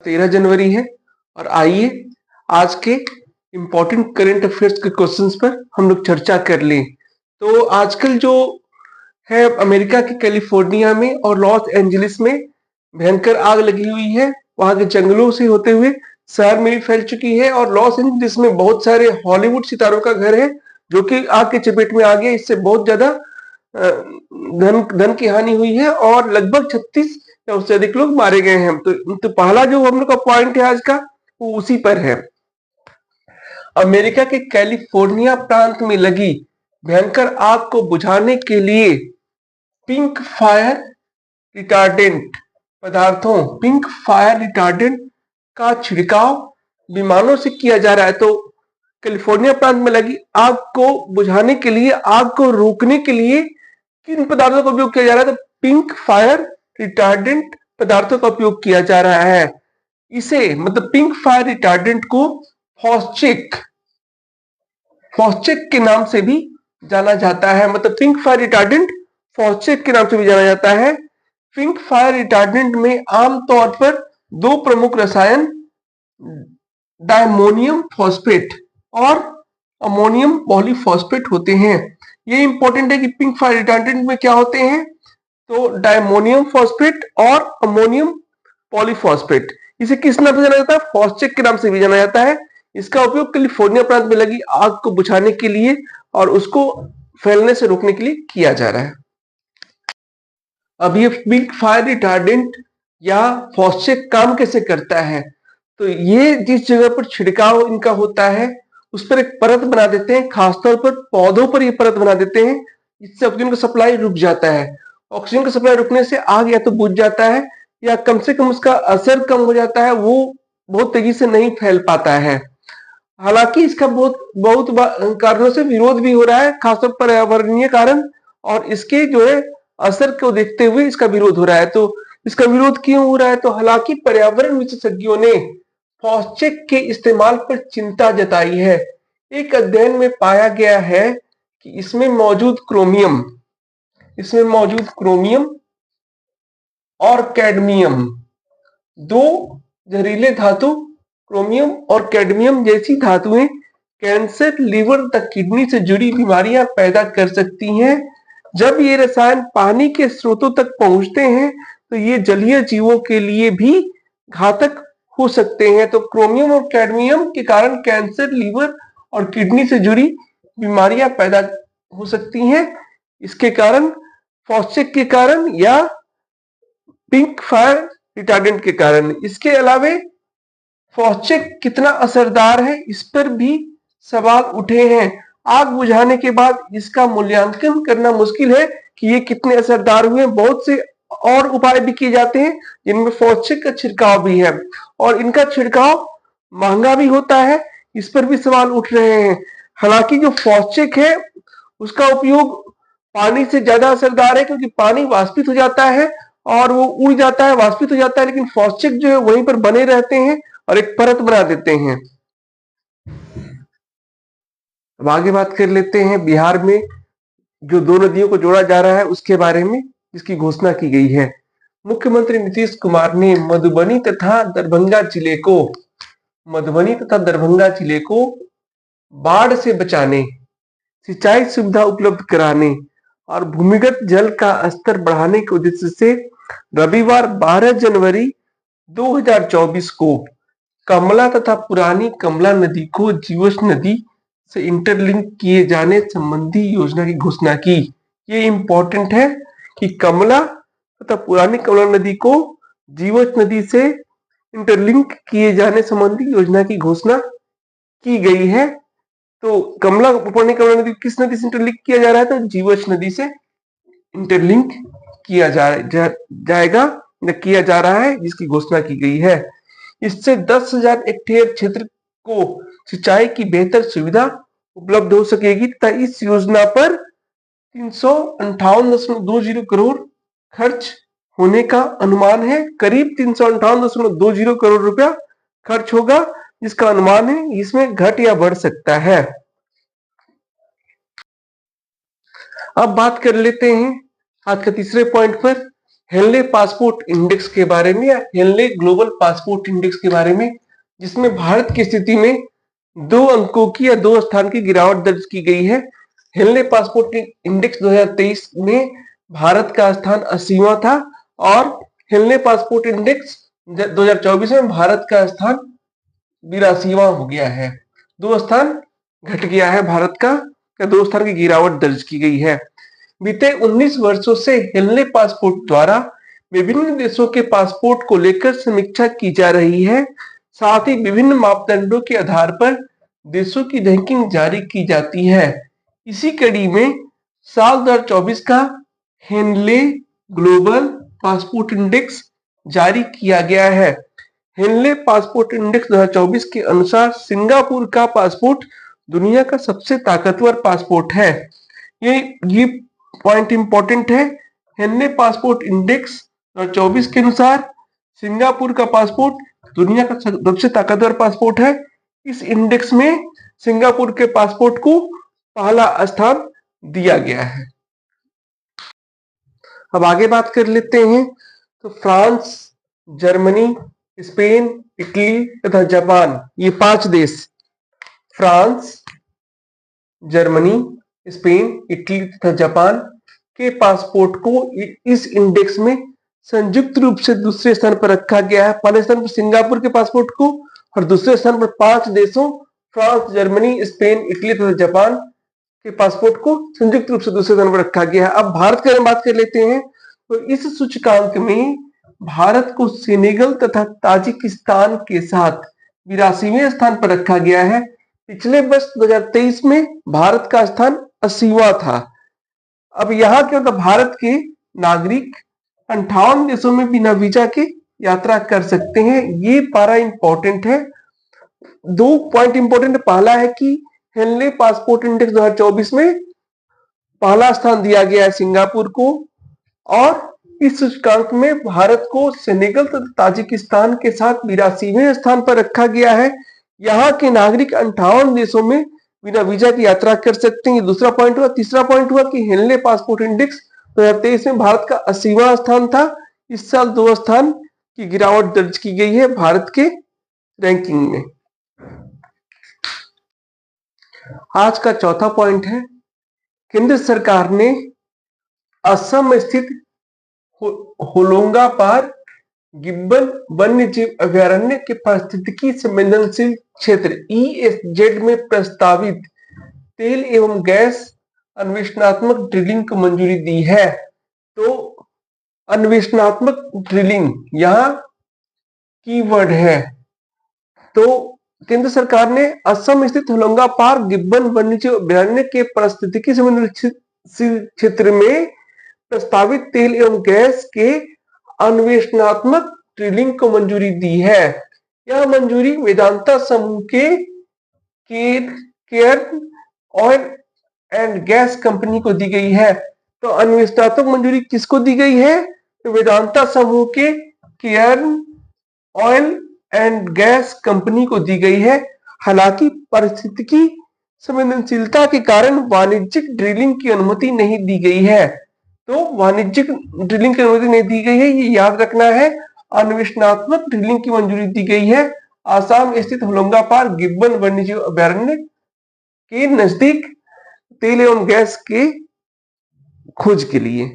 13 जनवरी है और आइए आज के इम्पोर्टेंट करंट अफेयर्स के क्वेश्चंस पर हम लोग चर्चा कर लें। तो आजकल जो है अमेरिका के कैलिफोर्निया में और लॉस एंजलिस में भयंकर आग लगी हुई है। वहां के जंगलों से होते हुए शहर में भी फैल चुकी है और लॉस एंजलिस में बहुत सारे हॉलीवुड सितारों का घर है जो कि आग के चपेट में आ गया। इससे बहुत ज्यादा धन की हानि हुई है और लगभग 36 या उससे अधिक लोग मारे गए हैं। तो पहला जो हम लोग का पॉइंट है आज का वो उसी पर है। अमेरिका के कैलिफोर्निया प्रांत में लगी भयंकर आग को बुझाने के लिए pink fire retardant pink fire retardant का छिड़काव विमानों से किया जा रहा है। तो कैलिफोर्निया प्रांत में लगी आग को बुझाने के लिए, आग को रोकने के लिए किन पदार्थों का उपयोग किया जा रहा है? तो पिंक फायर रिटार्डेंट पदार्थों का उपयोग किया जा रहा है। इसे मतलब पिंक फायर रिटार्डेंट को फॉस्चेक के नाम से भी जाना जाता है। मतलब पिंक फायर रिटार्डेंट फॉस्चेक के नाम से भी जाना जाता है। पिंक फायर रिटार्डेंट में आमतौर पर दो प्रमुख रसायन डायमोनियम फॉस्फेट और अमोनियम पॉलीफॉस्फेट होते हैं। ये इंपॉर्टेंट है कि पिंक फायर रिटार्डेंट में क्या होते हैं, तो डायमोनियम फॉस्फेट और अमोनियम पॉलीफॉस्फेट। इसे किस नाम से जाना जाता है? फॉस्चेक के नाम से भी जाना जाता है। इसका उपयोग कैलिफोर्निया प्रांत में लगी आग को बुझाने के लिए और उसको फैलने से रोकने के लिए किया जा रहा है। अब ये पिंक फायर रिटार्डेंट या फॉस्चेक काम कैसे करता है? तो ये जिस जगह पर छिड़काव इनका होता है उस पर एक परत बना देते हैं, खासतौर पर पौधों पर ये परत बना देते हैं। इससे ऑक्सीजन का सप्लाई रुक जाता है। ऑक्सीजन का सप्लाई रुकने से आग या तो बुझ जाता है या कम से कम उसका असर कम हो जाता है, वो बहुत तेजी से नहीं फैल पाता है। हालांकि इसका बहुत बहुत कारणों से विरोध भी हो रहा है, खासतौर पर पर्यावरणीय कारण, और इसके जो है असर को देखते हुए इसका विरोध हो रहा है। तो इसका विरोध क्यों हो रहा है? तो हालांकि पर्यावरण विशेषज्ञों ने फॉस्चेक के इस्तेमाल पर चिंता जताई है। एक अध्ययन में पाया गया है कि इसमें मौजूद क्रोमियम और कैडमियम, दो जहरीले धातु क्रोमियम और कैडमियम जैसी धातुएं कैंसर, लीवर तक किडनी से जुड़ी बीमारियां पैदा कर सकती हैं। जब ये रसायन पानी के स्रोतों तक पहुंचते हैं तो ये जलीय जीवों के लिए भी घातक हो सकते हैं। तो क्रोमियम और कैडमियम के कारण कैंसर, लीवर और किडनी से जुड़ी बीमारियां पैदा हो सकती हैं। इसके कारण फॉस्चेक के कारण या पिंक फायर रिटार्डेंट के कारण। इसके अलावे फॉस्चेक कितना असरदार है इस पर भी सवाल उठे हैं। आग बुझाने के बाद इसका मूल्यांकन करना मुश्किल है कि ये कितने असरदार हुए। बहुत से और उपाय भी किए जाते हैं जिनमें फॉस्चेक का छिड़काव भी है और इनका छिड़काव महंगा भी होता है। इस पर भी सवाल उठ रहे हैं। हालांकि जो फॉस्चेक है उसका उपयोग पानी से ज्यादा असरदार है क्योंकि पानी वाष्पित हो जाता है और वो उड़ जाता है, वाष्पित हो जाता है, लेकिन फॉस्चेक जो है वहीं पर बने रहते हैं और एक परत बना देते हैं। अब आगे बात कर लेते हैं बिहार में जो दो नदियों को जोड़ा जा रहा है उसके बारे में, जिसकी घोषणा की गई है। मुख्यमंत्री नीतीश कुमार ने मधुबनी तथा दरभंगा जिले को बाढ़ से बचाने, सिंचाई सुविधा उपलब्ध कराने और भूमिगत जल का स्तर बढ़ाने के उद्देश्य से रविवार 12 जनवरी 2024 को कमला तथा पुरानी कमला नदी को जीवछ नदी से इंटरलिंक किए जाने संबंधी योजना की घोषणा की। ये इंपॉर्टेंट है कि कमला तथा पुरानी कमला नदी को जीवछ नदी से इंटरलिंक किए जाने संबंधी योजना की घोषणा की गई है। तो पुरानी कमला नदी किस नदी से इंटरलिंक किया जा रहा है? तो जीवछ नदी से इंटरलिंक किया जाएगा या किया जा रहा है, जिसकी घोषणा की गई है। इससे 10,000 हेक्टेयर क्षेत्र को सिंचाई की बेहतर सुविधा उपलब्ध हो सकेगी तथा इस योजना पर 358.20 करोड़ खर्च होने का अनुमान है। करीब 358.20 करोड़ रुपया खर्च होगा, जिसका अनुमान है इसमें घट या बढ़ सकता है। अब बात कर लेते हैं आज का तीसरे पॉइंट पर हेनले पासपोर्ट इंडेक्स के बारे में या हेनले ग्लोबल पासपोर्ट इंडेक्स के बारे में, जिसमें भारत की स्थिति में 2 अंकों की या 2 स्थान की गिरावट दर्ज की गई है। हेनले पासपोर्ट इंडेक्स 2023 में भारत का स्थान 80वां था और हेनले पासपोर्ट इंडेक्स 2024 में भारत का स्थान 82वां हो गया है। 2 स्थान घट गया है भारत का, या 2 स्थान की गिरावट दर्ज की गई है। बीते 19 वर्षों से हेनले पासपोर्ट द्वारा विभिन्न देशों के पासपोर्ट को लेकर समीक्षा की जा रही है। साथ ही विभिन्न मापदंडों के आधार पर देशों की रैंकिंग जारी की जाती है। इसी कड़ी में साल 2024 का हेनले ग्लोबल पासपोर्ट इंडेक्स जारी किया गया है। हेनले पासपोर्ट इंडेक्स 2024 के अनुसार सिंगापुर का पासपोर्ट दुनिया का सबसे ताकतवर पासपोर्ट है। ये पॉइंट इंपॉर्टेंट है। हेनले पासपोर्ट इंडेक्स 2024 के अनुसार सिंगापुर का पासपोर्ट दुनिया का सबसे ताकतवर पासपोर्ट है। इस इंडेक्स में सिंगापुर के पासपोर्ट को पहला स्थान दिया गया है। अब आगे बात कर लेते हैं। तो फ्रांस, जर्मनी, स्पेन, इटली तथा जापान, ये 5 देश, फ्रांस, जर्मनी, स्पेन, इटली तथा जापान के पासपोर्ट को इस इंडेक्स में संयुक्त रूप से दूसरे स्थान पर रखा गया है। पहले स्थान पर सिंगापुर के पासपोर्ट को और दूसरे स्थान पर 5 देशों फ्रांस, जर्मनी, स्पेन, इटली तथा जापान के पासपोर्ट को संयुक्त रूप से दूसरे स्थान पर रखा गया है। अब भारत की बात कर लेते हैं। तो इस सूचकांक में भारत को सेनेगल तथा ताजिकिस्तान के साथ 82वें स्थान पर रखा गया है। पिछले वर्ष 2023 में भारत का स्थान 80वां था। अब यहाँ के मतलब भारत के नागरिक 58 देशों में बिना वीजा के यात्रा कर सकते हैं। ये पारा इंपॉर्टेंट है। 2 पॉइंट इंपॉर्टेंट, पहला है कि हेनले पासपोर्ट इंडेक्स 2024 में पहला स्थान दिया गया है सिंगापुर को, और इस सूचकांक में भारत को सेनेगल तथा ताजिकिस्तान के साथ 82वें स्थान पर रखा गया है। यहाँ के नागरिक 58 देशों में बिना वीजा की यात्रा कर सकते हैं। ये दूसरा पॉइंट हुआ। तीसरा पॉइंट हुआ कि हेनले पासपोर्ट इंडेक्स 2023 में भारत का 80वां स्थान था। इस साल 2 स्थान की गिरावट दर्ज की गई है भारत के रैंकिंग में। आज का चौथा पॉइंट है, केंद्र सरकार ने असम स्थित होलोंगापार गिब्बन वन्यजीव अभयारण्य के पारिस्थितिकी संवेदनशील क्षेत्र ESZ में प्रस्तावित तेल एवं गैस अन्वेषणात्मक ड्रिलिंग को मंजूरी दी है। तो अन्वेषणात्मक ड्रिलिंग यहाँ कीवर्ड है। तो केंद्र सरकार ने असम स्थित होलोंगापार गिब्बन वन्यजीव अभयारण्य के पारिस्थितिकी संवेदनशील क्षेत्र में प्रस्तावित तेल एवं गैस के अन्वेषणात्मक ड्रिलिंग को मंजूरी दी है। यह मंजूरी वेदांता समूह के Cairn oil and gas company को दी गई है। तो अन्वेषणात्मक मंजूरी किसको दी गई है? तो वेदांता समूह के Cairn oil and gas company को दी गई है। हालांकि पारिस्थितिकी संवेदनशीलता के कारण वाणिज्यिक ड्रिलिंग की अनुमति नहीं दी गई है। तो वाणिज्यिक ड्रिलिंग की अनुमति नहीं दी गई है, ये याद रखना है। अन्वेषणात्मक ड्रिलिंग की मंजूरी दी गई है आसाम स्थित होलोंगापार गिब्बन वन्यजीव अभयारण्य के नजदीक तेल एवं गैस के खोज के लिए।